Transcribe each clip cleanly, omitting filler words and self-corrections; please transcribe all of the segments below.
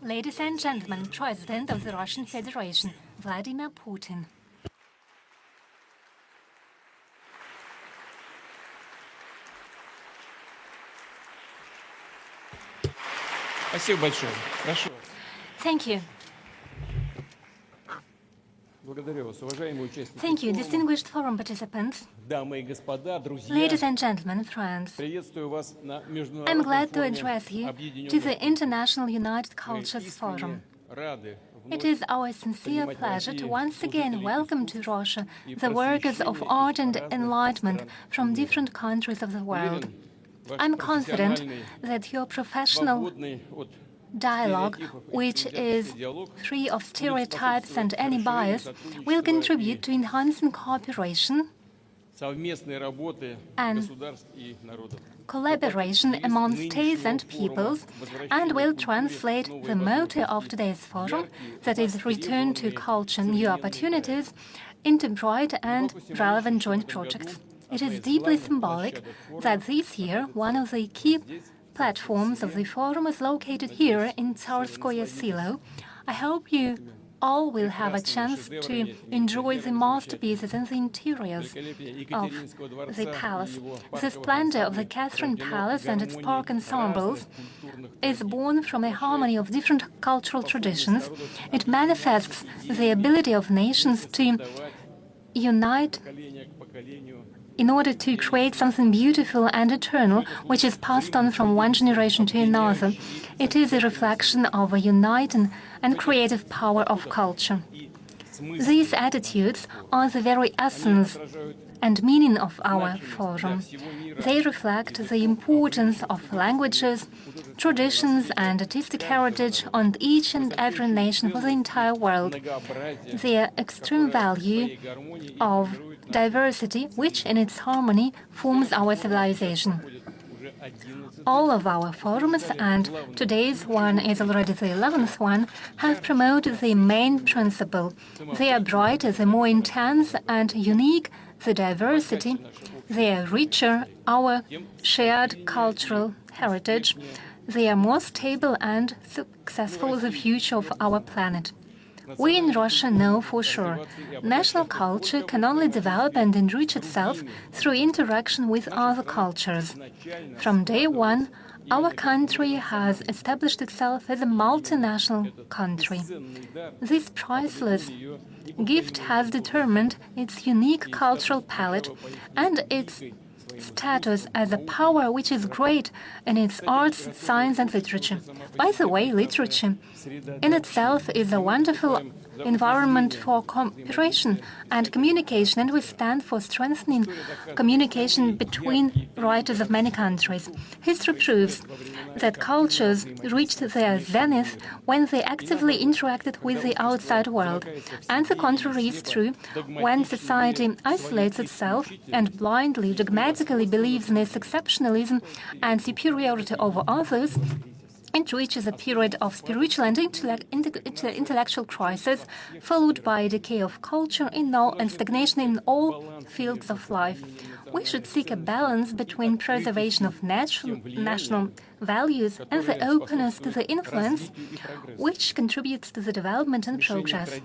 Ladies and gentlemen, President of the Russian Federation, Vladimir Putin. Спасибо большое. Прошу. Thank you. Благодарю вас, уважаемые участники. Thank you, distinguished forum participants. Дамы и господа, друзья. Ladies and gentlemen, friends. Приветствую вас на I'm международном glad to форуме address you to Объединенных the International United Cultures искренне Forum. рады It вновь is our sincere pleasure to once again welcome to Russia the workers of art and enlightenment from different countries of the world. I'm confident that your professional свободный от dialogue, which is free of stereotypes and any bias, will contribute to enhancing cooperation совместной работы and государств и народов. collaboration among states and peoples, and will translate the motto of today's forum, that is, return to culture, new opportunities, into bright and relevant joint projects. It is deeply symbolic that this year one of the key platforms of the forum is located here in Tsarskoye Selo. I hope you all will have a chance to enjoy the masterpieces and the interiors of the palace. The splendor of the Catherine Palace and its park ensembles is born from a harmony of different cultural traditions. It manifests the ability of nations to unite in order to create something beautiful and eternal, which is passed on from one generation to another. It is a reflection of a uniting and creative power of culture. These attitudes are the very essence and meaning of our forum. They reflect the importance of languages, traditions, and artistic heritage on each and every nation for the entire world. Their extreme value of diversity, which in its harmony forms our civilization. All of our forums, and today's one is already the 11th one, have promoted the main principle. They are brighter, the more intense and unique the diversity, the richer our shared cultural heritage, the more stable and successful the future of our planet. We in Russia know for sure national culture can only develop and enrich itself through interaction with other cultures. From day one, our country has established itself as a multinational country. This priceless gift has determined its unique cultural palette and its status as a power which is great in its arts, science, and literature. By the way, literature in itself is a wonderful environment for cooperation and communication, and we stand for strengthening communication between writers of many countries. History proves that cultures reached their zenith when they actively interacted with the outside world. And the contrary is true when society isolates itself and blindly, dogmatically believes in its exceptionalism and superiority over others. It reaches a period of spiritual and intellectual crisis, followed by a decay of culture and stagnation in all fields of life. We should seek a balance between preservation of national values and the openness to the influence which contributes to the development and progress.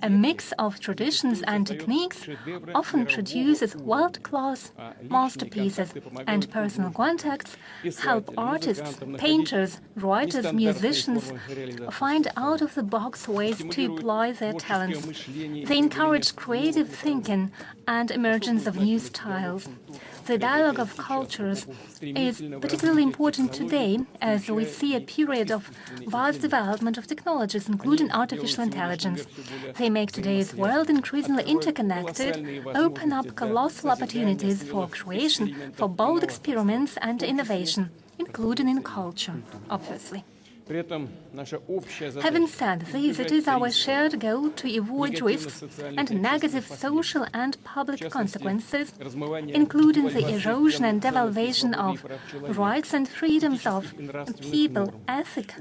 A mix of traditions and techniques often produces world-class masterpieces, and personal contacts help artists, painters, writers, musicians find out-of-the-box ways to apply their talents. They encourage creative thinking and emergence of new styles. The dialogue of cultures is particularly important today as we see a period of vast development of technologies, including artificial intelligence. They make today's world increasingly interconnected, open up colossal opportunities for creation, for bold experiments and innovation, including in culture, obviously. Having said this, it is our shared goal to avoid risks and negative social and public consequences, including the erosion and devaluation of rights and freedoms of people, ethics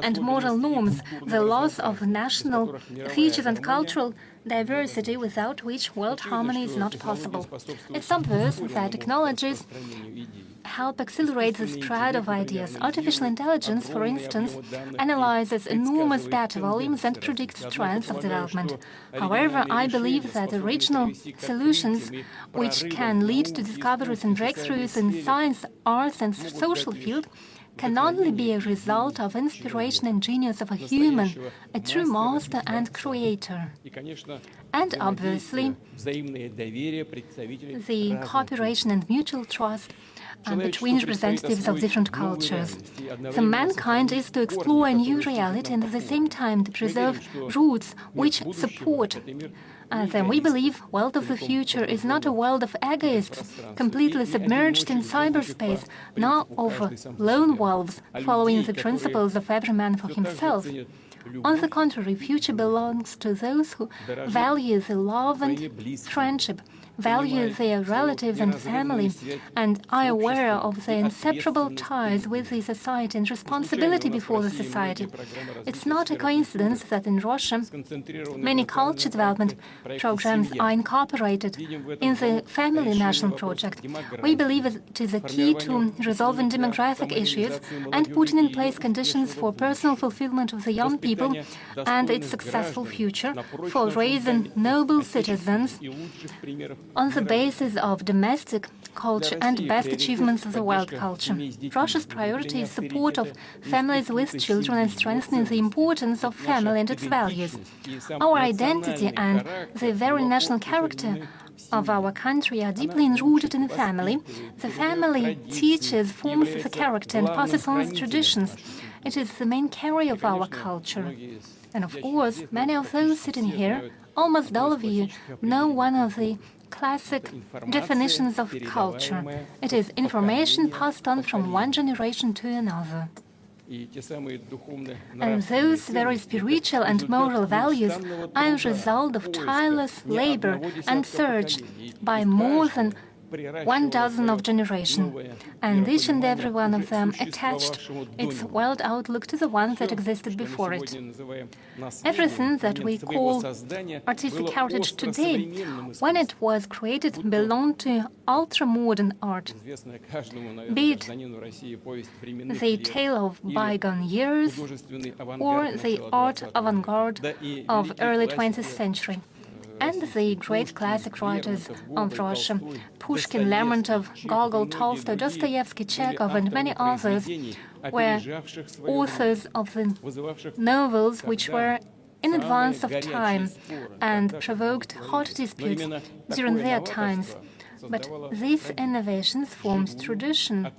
and moral norms, the loss of national features and cultural diversity without which world harmony is not possible. It's obvious that technologies help accelerate the spread of ideas. Artificial intelligence, for instance, analyzes enormous data volumes and predicts trends of development. However, I believe that original solutions which can lead to discoveries and breakthroughs in science, arts, and social field can only be a result of inspiration and genius of a human, a true master and creator. And obviously, the cooperation and mutual trust between representatives of different cultures. So mankind is to explore a new reality and at the same time to preserve roots which support. Then we believe world of the future is not a world of egoists, completely submerged in cyberspace, nor of lone wolves following the principles of every man for himself. On the contrary, future belongs to those who value the love and friendship, value their relatives and family, and are aware of their inseparable ties with the society and responsibility before the society. It's not a coincidence that in Russia, many culture development programs are incorporated in the Family National Project. We believe it is a key to resolving demographic issues and putting in place conditions for personal fulfillment of the young people and its successful future, for raising noble citizens on the basis of domestic culture and best achievements of the world culture. Russia's priority is support of families with children and strengthening the importance of family and its values. Our identity and the very national character of our country are deeply enrooted in the family. The family teaches, forms the character and passes on its traditions. It is the main carrier of our culture. And of course, many of those sitting here, almost all of you, know one of the classic definitions of culture. It is information passed on from one generation to another. And those very spiritual and moral values are a result of tireless labor and search by more than 1,000 of generations, and each and every one of them attached its world outlook to the one that existed before it. Everything that we call artistic heritage today, when it was created, belonged to ultra-modern art, be it the tale of bygone years or the art avant-garde of early 20th century. And the great classic writers of Russia, Pushkin, Lermontov, Gogol, Tolstoy, Dostoevsky, Chekhov, and many others, were authors of the novels which were in advance of time and provoked hot disputes during their times. But these innovations formed tradition,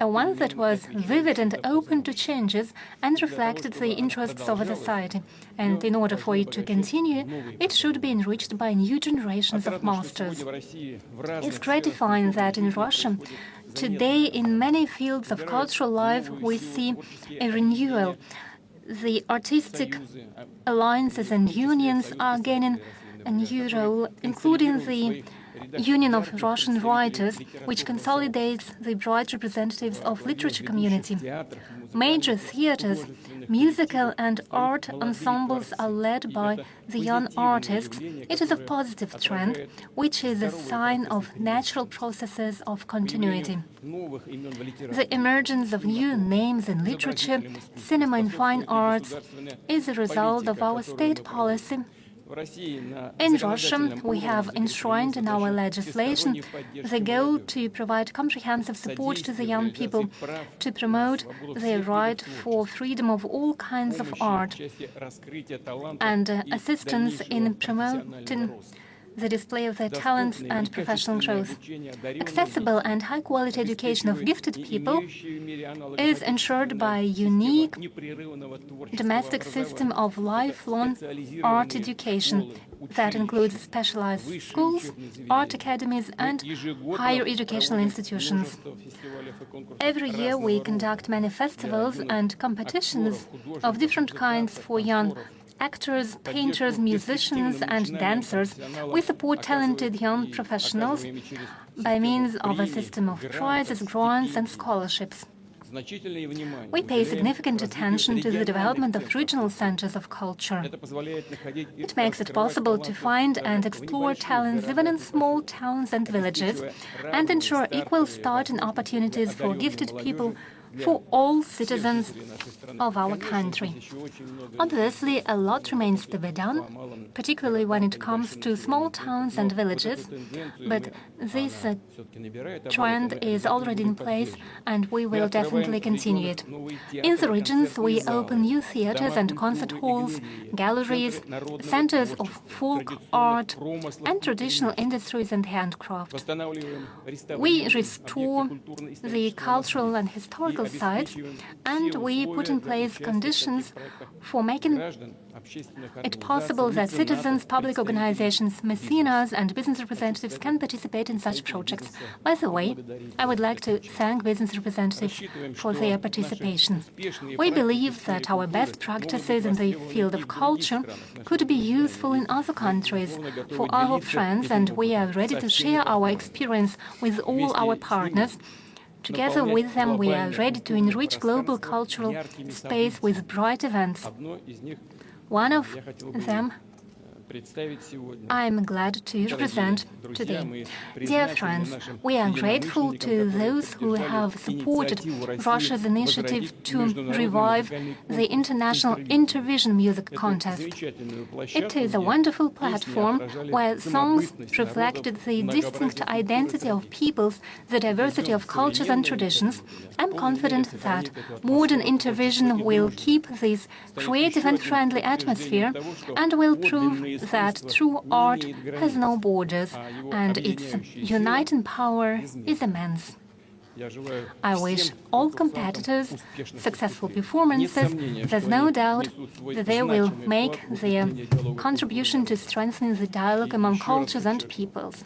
a one that was vivid and open to changes and reflected the interests of a society. And in order for it to continue, it should be enriched by new generations of masters. It's gratifying that in Russia, today in many fields of cultural life, we see a renewal. The artistic alliances and unions are gaining a new role, including the Union of Russian Writers, which consolidates the bright representatives of literature community. Major theaters, musical and art ensembles are led by the young artists. It is a positive trend, which is a sign of natural processes of continuity. The emergence of new names in literature, cinema and fine arts is a result of our state policy. In Russia, we have enshrined in our legislation the goal to provide comprehensive support to the young people, to promote their right for freedom of all kinds of art, and assistance in promoting the display of their talents and professional growth. Accessible and high-quality education of gifted people is ensured by a unique domestic system of lifelong art education that includes specialized schools, art academies, and higher educational institutions. Every year we conduct many festivals and competitions of different kinds for young actors, painters, musicians, and dancers. We support talented young professionals by means of a system of prizes, grants, and scholarships. We pay significant attention to the development of regional centers of culture. It makes it possible to find and explore talents even in small towns and villages, and ensure equal start and opportunities for gifted people, for all citizens of our country. Obviously, a lot remains to be done, particularly when it comes to small towns and villages, but this trend is already in place and we will definitely continue it. In the regions, we open new theaters and concert halls, galleries, centers of folk art and traditional industries and handcraft. We restore the cultural and historical sites, and we put in place conditions for making it possible that citizens, public organizations, mecenas and business representatives can participate in such projects. By the way, I would like to thank business representatives for their participation. We believe that our best practices in the field of culture could be useful in other countries for our friends, and we are ready to share our experience with all our partners. Together with them, we are ready to enrich global cultural space with bright events. One of them I am glad to represent today. Dear friends, we are grateful to those who have supported Russia's initiative to revive the international Intervision music contest. It is a wonderful platform where songs reflected the distinct identity of peoples, the diversity of cultures and traditions. I'm confident that modern Intervision will keep this creative and friendly atmosphere and will prove that true art has no borders and its uniting power is immense. I wish all competitors successful performances. There's no doubt that they will make their contribution to strengthening the dialogue among cultures and peoples.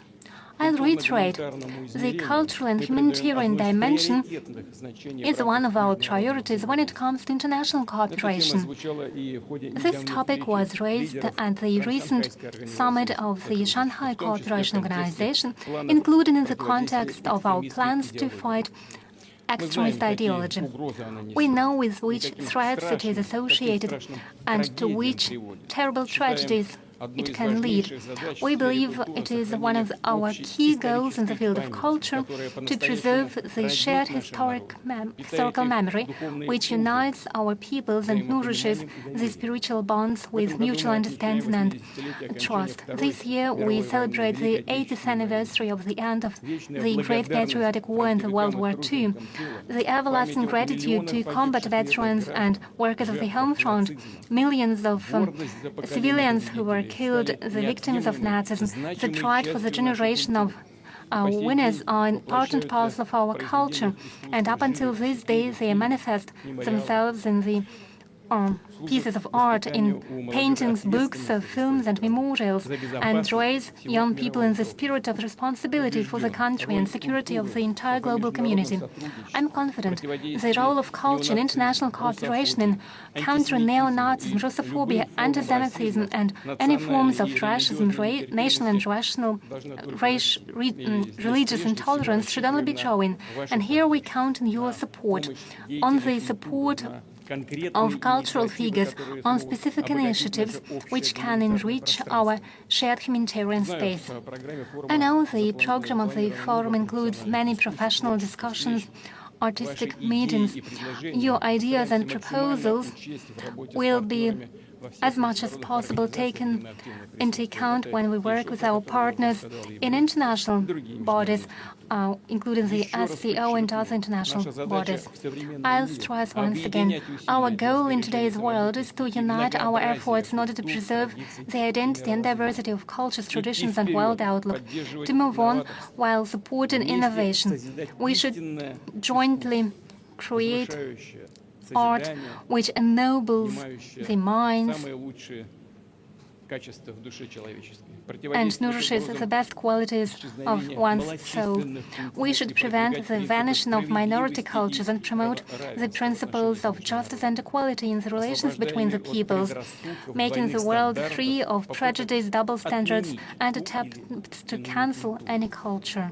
I'll reiterate, the cultural and humanitarian dimension is one of our priorities when it comes to international cooperation. This topic was raised at the recent summit of the Shanghai Cooperation Organization, including in the context of our plans to fight extremist ideology. We know with which threats it is associated and to which terrible tragedies it can lead. We believe it is one of our key goals in the field of culture to preserve the shared historical memory, which unites our peoples and nourishes the spiritual bonds with mutual understanding and trust. This year we celebrate the 80th anniversary of the end of the Great Patriotic War in the World War II. The everlasting gratitude to combat veterans and workers of the home front, millions of civilians who were killed, the victims of Nazism, the pride for the generation of winners are part and parcel of our culture, and up until this day they manifest themselves in the pieces of art, in paintings, books, films and memorials, and raise young people in the spirit of responsibility for the country and security of the entire global community. I'm confident the role of culture in international cooperation in countering neo-Nazism, Russophobia, anti-Semitism and any forms of racism, national and religious intolerance should only be growing. And here we count on your support, on the support of cultural figures, on specific initiatives which can enrich our shared humanitarian space. I know the program of the forum includes many professional discussions, artistic meetings. Your ideas and proposals will be as much as possible taken into account when we work with our partners in international bodies, including the SCO and other international bodies. I'll stress once again, our goal in today's world is to unite our efforts in order to preserve the identity and diversity of cultures, traditions and world outlook, to move on while supporting innovation. We should jointly create art which ennobles the minds качества в душе человеческой. and nourishes the best qualities of one's soul. We should prevent the vanishing of minority cultures and promote the principles of justice and equality in the relations between the peoples, making the world free of prejudice, double standards, and attempts to cancel any culture.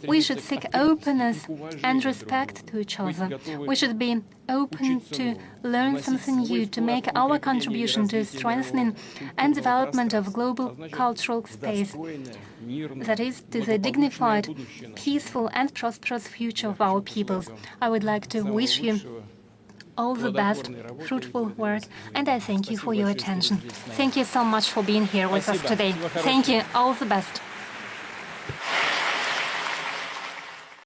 We should seek openness and respect to each other. We should be open to learn something new, to make our contribution to strengthening and development of global cultural space, that is, to the dignified, peaceful and prosperous future of our peoples. I would like to wish you all the best, fruitful work, and I thank you for your attention. Thank you so much for being here with us today. Thank you. All the best.